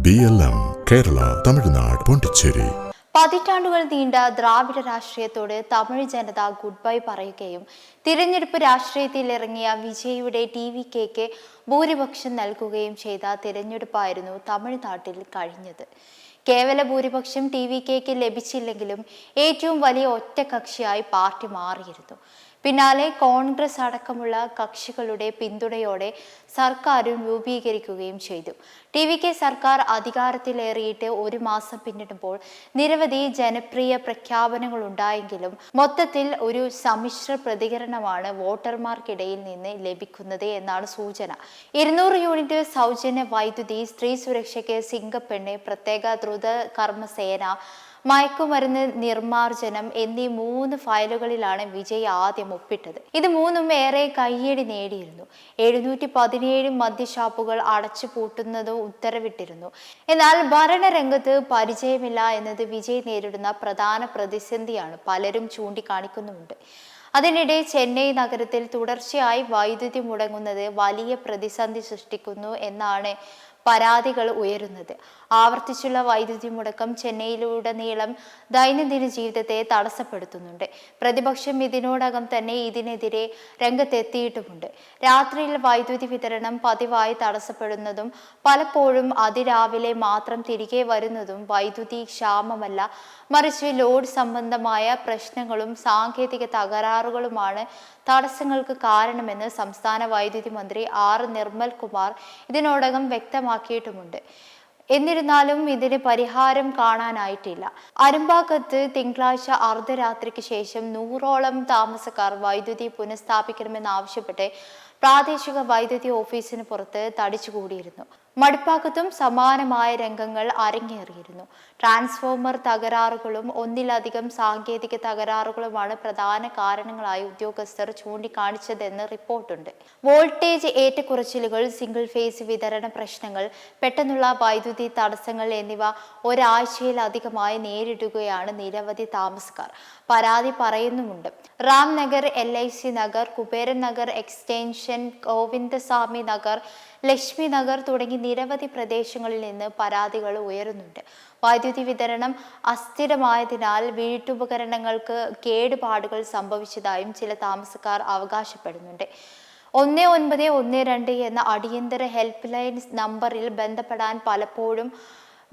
BLM Kerala, Tamil Nadu, Pondicherry. പതിറ്റാണ്ടുകൾ നീണ്ട ദ്രാവിഡ രാഷ്ട്രീയത്തോട് തമിഴ് ജനത good bye പറയുകയും തിരഞ്ഞെടുപ്പ് രാഷ്ട്രീയത്തിൽ ഇറങ്ങിയ വിജയിയുടെ TVKക്ക് ഭൂരിപക്ഷം നൽകുകയും ചെയ്ത തിരഞ്ഞെടുപ്പായിരുന്നു തമിഴ്നാട്ടിൽ കഴിഞ്ഞത്. കേവല ഭൂരിപക്ഷം TVKക്ക് ലഭിച്ചില്ലെങ്കിലും ഏറ്റവും വലിയ ഒറ്റക്കക്ഷിയായി പാർട്ടി മാറിയിരുന്നു. പിന്നാലെ കോൺഗ്രസ് അടക്കമുള്ള കക്ഷികളുടെ പിന്തുണയോടെ സർക്കാരും രൂപീകരിക്കുകയും ചെയ്തു. TVK സർക്കാർ അധികാരത്തിലേറിയിട്ട് ഒരു മാസം പിന്നിടുമ്പോൾ നിരവധി ജനപ്രിയ പ്രഖ്യാപനങ്ങൾ ഉണ്ടായെങ്കിലും മൊത്തത്തിൽ ഒരു സമ്മിശ്ര പ്രതികരണമാണ് വോട്ടർമാർക്കിടയിൽ നിന്ന് ലഭിക്കുന്നത് എന്നാണ് സൂചന. 200 യൂണിറ്റ് സൗജന്യ വൈദ്യുതി, സ്ത്രീ സുരക്ഷയ്ക്ക് സിംഗപ്പെണ്ണ്, പ്രത്യേക ദ്രുത കർമ്മസേന, മയക്കുമരുന്ന് നിർമ്മാർജ്ജനം എന്നീ 3 ഫയലുകളിലാണ് വിജയ് ആദ്യം ഒപ്പിട്ടത്. ഇത് മൂന്നും ഏറെ കയ്യടി നേടിയിരുന്നു. 717 മദ്യഷാപ്പുകൾ അടച്ചുപൂട്ടുന്നത് ഉത്തരവിട്ടിരുന്നു. എന്നാൽ ഭരണരംഗത്ത് പരിചയമില്ല എന്നത് വിജയ് നേരിടുന്ന പ്രധാന പ്രതിസന്ധിയാണ് പലരും ചൂണ്ടിക്കാണിക്കുന്നുമുണ്ട്. അതിനിടെ ചെന്നൈ നഗരത്തിൽ തുടർച്ചയായി വൈദ്യുതി മുടങ്ങുന്നത് വലിയ പ്രതിസന്ധി സൃഷ്ടിക്കുന്നു എന്നാണ് പരാതികൾ ഉയരുന്നത്. ആവർത്തിച്ചുള്ള വൈദ്യുതി മുടക്കം ചെന്നൈയിലുടനീളം ദൈനംദിന ജീവിതത്തെ തടസ്സപ്പെടുത്തുന്നുണ്ട്. പ്രതിപക്ഷം ഇതിനോടകം തന്നെ ഇതിനെതിരെ രംഗത്തെത്തിയിട്ടുമുണ്ട്. രാത്രിയിൽ വൈദ്യുതി വിതരണം പതിവായി തടസ്സപ്പെടുന്നതും പലപ്പോഴും അതിരാവിലെ മാത്രം തിരികെ വരുന്നതും വൈദ്യുതി ക്ഷാമമല്ല, മറിച്ച് ലോഡ് സംബന്ധമായ പ്രശ്നങ്ങളും സാങ്കേതിക തകരാറുകളുമാണ് തടസ്സങ്ങൾക്ക് കാരണമെന്ന് സംസ്ഥാന വൈദ്യുതി മന്ത്രി R നിർമ്മൽ കുമാർ ഇതിനോടകം വ്യക്തമാക്കിയിട്ടുമുണ്ട്. എന്നിരുന്നാലും ഇതിന് പരിഹാരം കാണാനായിട്ടില്ല. അരുമ്പാക്കത്ത് തിങ്കളാഴ്ച അർദ്ധരാത്രിക്ക് ശേഷം 100ഓളം താമസക്കാർ വൈദ്യുതി പുനഃസ്ഥാപിക്കണമെന്നാവശ്യപ്പെട്ട് പ്രാദേശിക വൈദ്യുതി ഓഫീസിന് പുറത്ത് തടിച്ചുകൂടിയിരുന്നു. മടിപ്പാക്കത്തും സമാനമായ രംഗങ്ങൾ അരങ്ങേറിയിരുന്നു. ട്രാൻസ്ഫോമർ തകരാറുകളും ഒന്നിലധികം സാങ്കേതിക തകരാറുകളുമാണ് പ്രധാന കാരണങ്ങളായി ഉദ്യോഗസ്ഥർ ചൂണ്ടിക്കാണിച്ചതെന്ന് റിപ്പോർട്ടുണ്ട്. വോൾട്ടേജ് ഏറ്റക്കുറച്ചിലുകൾ, സിംഗിൾ ഫേസ് വിതരണ പ്രശ്നങ്ങൾ, പെട്ടെന്നുള്ള വൈദ്യുതി തടസ്സങ്ങൾ എന്നിവ ഒരാഴ്ചയിലധികമായി നേരിടുകയാണ് നിരവധി താമസക്കാർ. പരാതി പറയുന്നുമുണ്ട്. രാംനഗർ, LIC നഗർ, കുബേരൻ നഗർ എക്സ്റ്റൻഷൻ, ഗോവിന്ദസ്വാമി നഗർ, ലക്ഷ്മി നഗർ തുടങ്ങി നിരവധി പ്രദേശങ്ങളിൽ നിന്ന് പരാതികൾ ഉയരുന്നുണ്ട്. വൈദ്യുതി വിതരണം അസ്ഥിരമായതിനാൽ വീട്ടുപകരണങ്ങൾക്ക് കേടുപാടുകൾ സംഭവിച്ചതായും ചില താമസക്കാർ അവകാശപ്പെടുന്നുണ്ട്. 1912 എന്ന അടിയന്തര ഹെൽപ്പ് ലൈൻ നമ്പറിൽ ബന്ധപ്പെടാൻ പലപ്പോഴും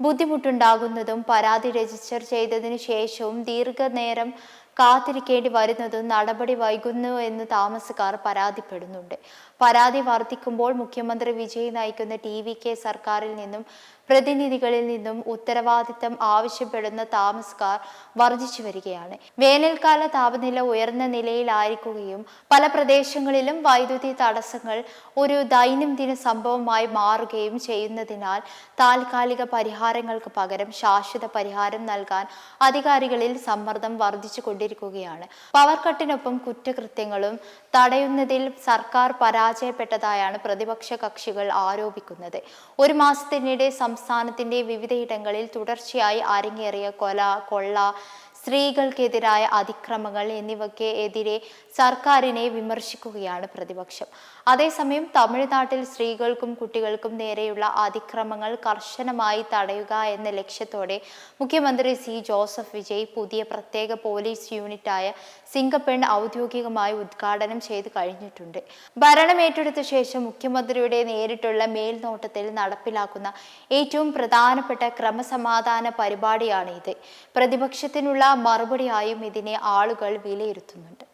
ബുദ്ധിമുട്ടുണ്ടാകുന്നതും പരാതി രജിസ്റ്റർ ചെയ്തതിനു ശേഷവും ദീർഘനേരം കാത്തിരിക്കേണ്ടി വരുന്നതും നടപടി വൈകുന്നു എന്ന് താമസക്കാർ പരാതിപ്പെടുന്നുണ്ട്. പരാതി വർദ്ധിക്കുമ്പോൾ മുഖ്യമന്ത്രി വിജയ് നയിക്കുന്ന TVK സർക്കാരിൽ നിന്നും പ്രതിനിധികളിൽ നിന്നും ഉത്തരവാദിത്തം ആവശ്യപ്പെടുന്ന താമസക്കാർ വർദ്ധിച്ചു വരികയാണ്. വേനൽക്കാല താപനില ഉയർന്ന നിലയിലായിരിക്കുകയും പല പ്രദേശങ്ങളിലും വൈദ്യുതി തടസ്സങ്ങൾ ഒരു ദൈനംദിന സംഭവമായി മാറുകയും ചെയ്യുന്നതിനാൽ താൽക്കാലിക പരിഹാരങ്ങൾക്ക് പകരം ശാശ്വത പരിഹാരം നൽകാൻ അധികാരികളിൽ സമ്മർദ്ദം വർദ്ധിച്ചു കൊണ്ടിരിക്കുകയാണ്. പവർ കട്ടിനൊപ്പം കുറ്റകൃത്യങ്ങളും തടയുന്നതിൽ സർക്കാർ പരാജയപ്പെട്ടതായാണ് പ്രതിപക്ഷ കക്ഷികൾ ആരോപിക്കുന്നത്. ഒരു മാസത്തിനിടെ സംസ്ഥാനത്തിന്റെ വിവിധയിടങ്ങളിൽ തുടർച്ചയായി അരങ്ങേറിയ കൊല, കൊള്ള, സ്ത്രീകൾക്കെതിരായ അതിക്രമങ്ങൾ എന്നിവയ്ക്ക് എതിരെ സർക്കാരിനെ വിമർശിക്കുകയാണ് പ്രതിപക്ഷം. അതേസമയം തമിഴ്നാട്ടിൽ സ്ത്രീകൾക്കും കുട്ടികൾക്കും നേരെയുള്ള അതിക്രമങ്ങൾ കർശനമായി തടയുക എന്ന ലക്ഷ്യത്തോടെ മുഖ്യമന്ത്രി C. ജോസഫ് വിജയ് പുതിയ പ്രത്യേക പോലീസ് യൂണിറ്റായ സിംഗപ്പെണ്ണ് ഔദ്യോഗികമായി ഉദ്ഘാടനം ചെയ്തു കഴിഞ്ഞിട്ടുണ്ട്. ഭരണമേറ്റെടുത്ത ശേഷം മുഖ്യമന്ത്രിയുടെ നേരിട്ടുള്ള മേൽനോട്ടത്തിൽ നടപ്പിലാക്കുന്ന ഏറ്റവും പ്രധാനപ്പെട്ട ക്രമസമാധാന പരിപാടിയാണ് ഇത്. പ്രതിപക്ഷത്തിനുള്ള മറുപടിയായും ഇതിനെ ആളുകൾ വിലയിരുത്തുന്നുണ്ട്.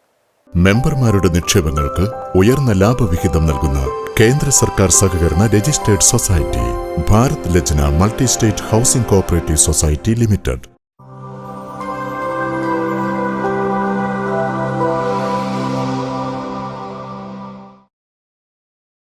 മെമ്പർമാരുടെ നിക്ഷേപങ്ങൾക്ക് ഉയർന്ന ലാഭവിഹിതം നൽകുന്ന കേന്ദ്ര സർക്കാർ സഹകരണ registered society Bharat Lajna multi state housing cooperative society limited.